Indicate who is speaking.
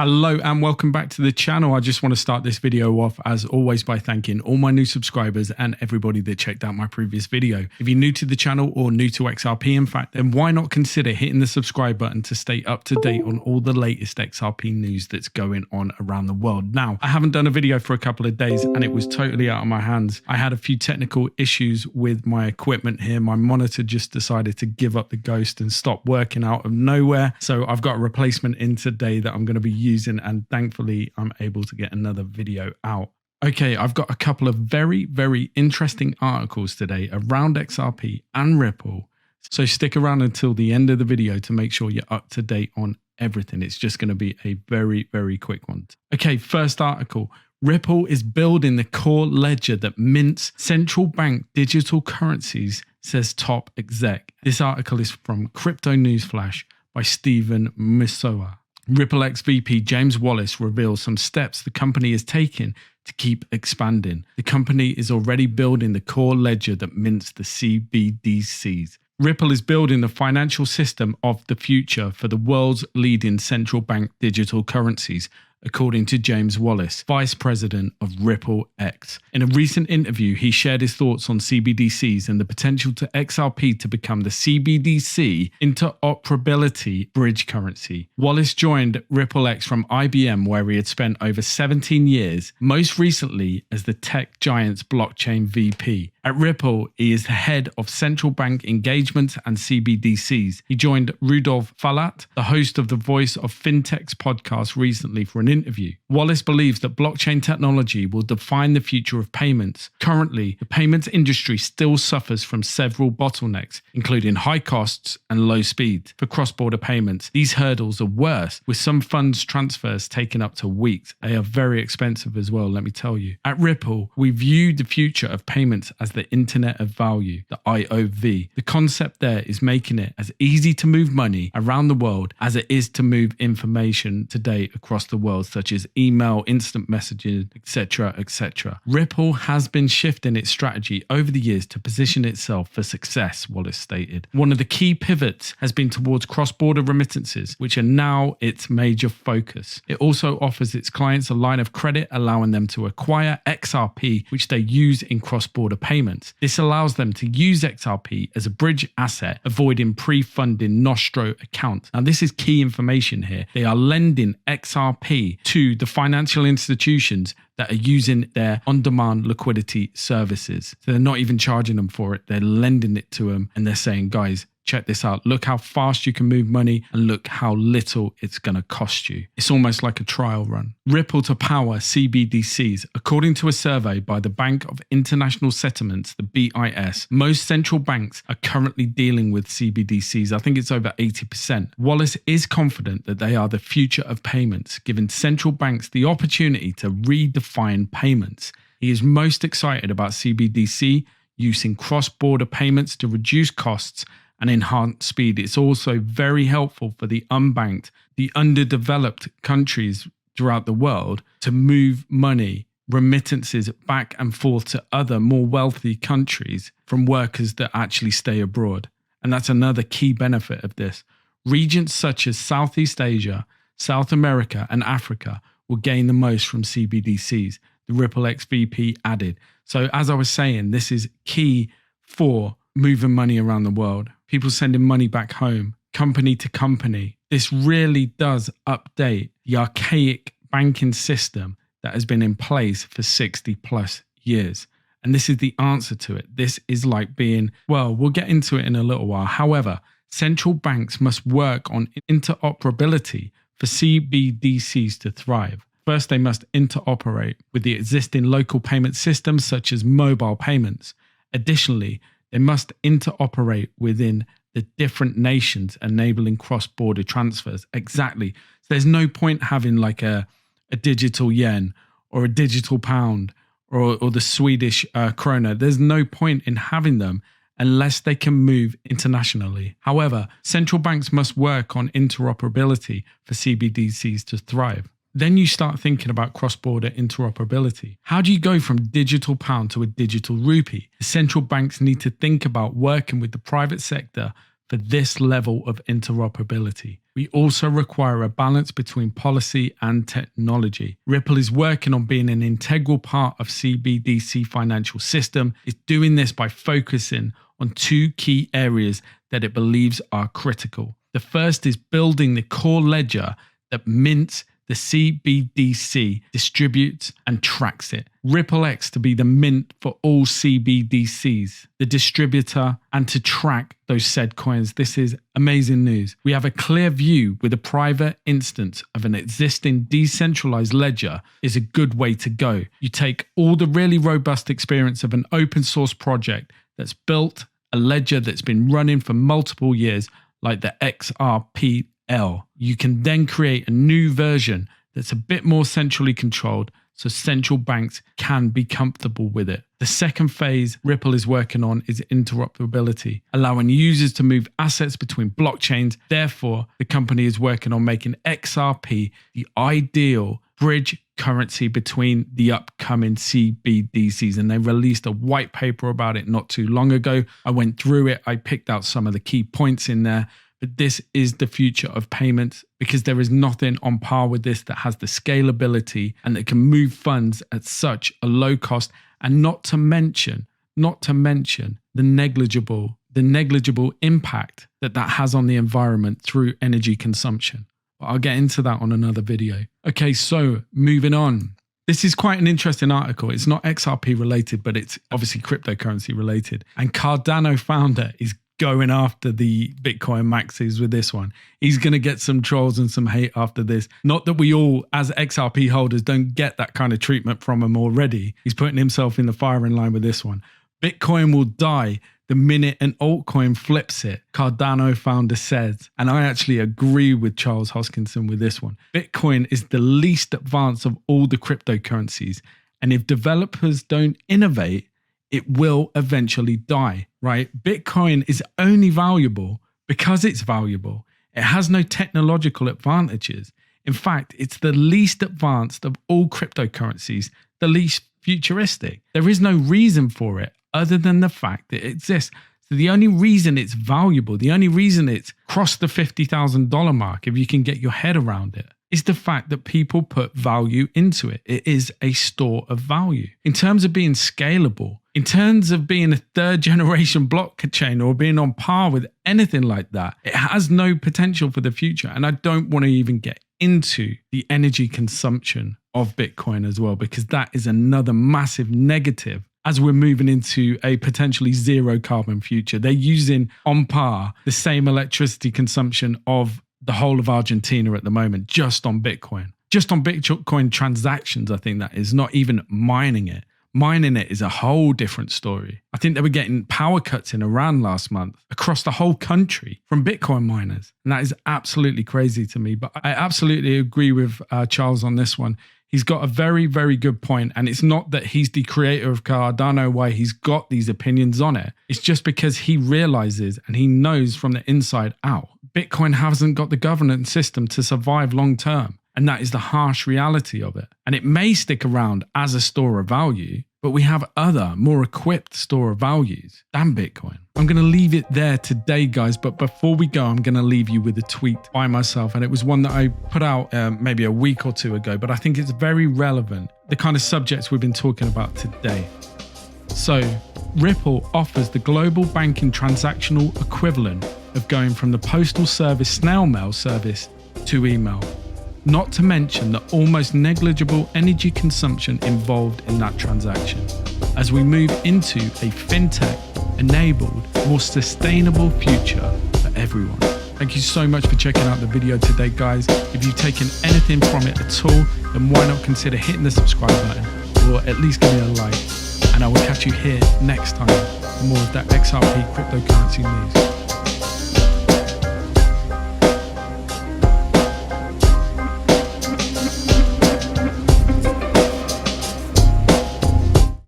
Speaker 1: Hello and welcome back to the channel. I just want to start this video off as always by thanking all my new subscribers and everybody that checked out my previous video. If you're new to the channel or new to XRP in fact, then why not consider hitting the subscribe button to stay up to date on all the latest XRP news that's going on around the world. Now, I haven't done a video for a couple of days and it was totally out of my hands. I had a few technical issues with my equipment here. My monitor just decided to give up the ghost and stop working out of nowhere. So I've got a replacement in today that I'm going to be using, and thankfully I'm able to get another video out. Okay, I've got a couple of very interesting articles today around XRP and Ripple. So stick around until the end of the video to make sure you're up to date on everything. It's just going to be a very quick one. Okay, first article. Ripple is building the core ledger that mints central bank digital currencies, says top exec. This article is from Crypto Newsflash by Stephen Misoa. RippleX VP James Wallace reveals some steps the company is taking to keep expanding. The company is already building the core ledger that mints the CBDCs. Ripple is building the financial system of the future for the world's leading central bank digital currencies, according to James Wallace, Vice President of RippleX. In a recent interview, he shared his thoughts on CBDCs and the potential to XRP to become the CBDC interoperability bridge currency. Wallace joined RippleX from IBM, where he had spent over 17 years, most recently as the tech giant's blockchain VP. At Ripple, he is the head of central bank engagement and CBDCs. He joined Rudolf Falat, the host of the Voice of Fintech's podcast, recently for an interview. Wallace believes that blockchain technology will define the future of payments. Currently, the payments industry still suffers from several bottlenecks, including high costs and low speed. For cross-border payments, these hurdles are worse, with some funds transfers taking up to weeks. They are very expensive as well, let me tell you. At Ripple, we view the future of payments as the Internet of Value, the IOV. The concept there is making it as easy to move money around the world as it is to move information today across the world, such as email, instant messaging, etc. Ripple has been shifting its strategy over the years to position itself for success, Wallace stated. One of the key pivots has been towards cross-border remittances, which are now its major focus. It also offers its clients a line of credit, allowing them to acquire XRP, which they use in cross-border payments. This allows them to use XRP as a bridge asset, avoiding pre-funding Nostro accounts. Now, this is key information here. They are lending XRP to the financial institutions that are using their on-demand liquidity services. So they're not even charging them for it. They're lending it to them and they're saying, guys, check this out. Look how fast you can move money and look how little it's going to cost you. It's almost like a trial run. Ripple to power CBDCs. According to a survey by the Bank of International Settlements, the BIS, most central banks are currently dealing with CBDCs. I think it's over 80%. Wallace is confident that they are the future of payments, giving central banks the opportunity to redefine payments. He is most excited about CBDC using cross-border payments to reduce costs and enhance speed. It's also very helpful for the unbanked, the underdeveloped countries throughout the world to move money, remittances back and forth to other more wealthy countries from workers that actually stay abroad. And that's another key benefit of this. Regions such as Southeast Asia, South America, and Africa will gain the most from CBDCs, the RippleX VP added. So as I was saying, this is key for moving money around the world. People sending money back home, company to company. This really does update the archaic banking system that has been in place for 60 plus years. And this is the answer to it. This is like being, well, we'll get into it in a little while. However, central banks must work on interoperability for CBDCs to thrive. First, they must interoperate with the existing local payment systems such as mobile payments. Additionally, they must interoperate within the different nations, enabling cross-border transfers. Exactly. So there's no point having like a digital yen or a digital pound or the Swedish krona. There's no point in having them unless they can move internationally. However, central banks must work on interoperability for CBDCs to thrive. Then you start thinking about cross-border interoperability. How do you go from digital pound to a digital rupee? The central banks need to think about working with the private sector for this level of interoperability. We also require a balance between policy and technology. Ripple is working on being an integral part of CBDC financial system. It's doing this by focusing on two key areas that it believes are critical. The first is building the core ledger that mints the CBDC, distributes and tracks it. ripplex to be the mint for all CBDCs, the distributor, and to track those said coins. This is amazing news. We have a clear view with a private instance of an existing decentralized ledger is a good way to go. You take all the really robust experience of an open source project that's built a ledger that's been running for multiple years, like the XRP. You can then create a new version that's a bit more centrally controlled so central banks can be comfortable with it. The second phase Ripple is working on is interoperability, allowing users to move assets between blockchains. Therefore, the company is working on making XRP the ideal bridge currency between the upcoming CBDCs, and they released a white paper about it not too long ago. I went through it. I picked out some of the key points in there. But this is the future of payments because there is nothing on par with this that has the scalability and that can move funds at such a low cost, and not to mention the negligible impact that has on the environment through energy consumption. But I'll get into that on another video. Okay, so moving on. This is quite an interesting article. It's not XRP related, but it's obviously cryptocurrency related. And Cardano founder is going after the Bitcoin maxis with this one. He's going to get some trolls and some hate after this. Not that we all, as XRP holders, don't get that kind of treatment from him already. He's putting himself in the firing line with this one. Bitcoin will die the minute an altcoin flips it, Cardano founder says. And I actually agree with Charles Hoskinson with this one. Bitcoin is the least advanced of all the cryptocurrencies. And if developers don't innovate, it will eventually die, right? Bitcoin is only valuable because it's valuable. It has no technological advantages. In fact, it's the least advanced of all cryptocurrencies, the least futuristic. There is no reason for it other than the fact that it exists. So the only reason it's valuable, the only reason it's crossed the $50,000 mark, if you can get your head around it, is the fact that people put value into it. It is a store of value. In terms of being scalable, in terms of being a third generation blockchain or being on par with anything like that, it has no potential for the future. And I don't want to even get into the energy consumption of Bitcoin as well, because that is another massive negative as we're moving into a potentially zero carbon future. They're using on par the same electricity consumption of the whole of Argentina at the moment, just on Bitcoin. Just on Bitcoin transactions, I think that is, not even mining it. Mining it is a whole different story. I think they were getting power cuts in Iran last month across the whole country from Bitcoin miners. And that is absolutely crazy to me. But I absolutely agree with Charles on this one. He's got a very, very good point. And it's not that he's the creator of Cardano, why he's got these opinions on it. It's just because he realizes and he knows from the inside out, Bitcoin hasn't got the governance system to survive long term. And that is the harsh reality of it. And it may stick around as a store of value, but we have other more equipped store of values than Bitcoin. I'm going to leave it there today, guys. But before we go, I'm going to leave you with a tweet by myself. And it was one that I put out maybe a week or two ago, but I think it's very relevant, the kind of subjects we've been talking about today. So Ripple offers the global banking transactional equivalent of going from the postal service snail mail service to email. Not to mention the almost negligible energy consumption involved in that transaction, as we move into a fintech-enabled, more sustainable future for everyone. Thank you so much for checking out the video today, guys. If you've taken anything from it at all, then why not consider hitting the subscribe button, or at least give me a like. And I will catch you here next time for more of that XRP cryptocurrency news.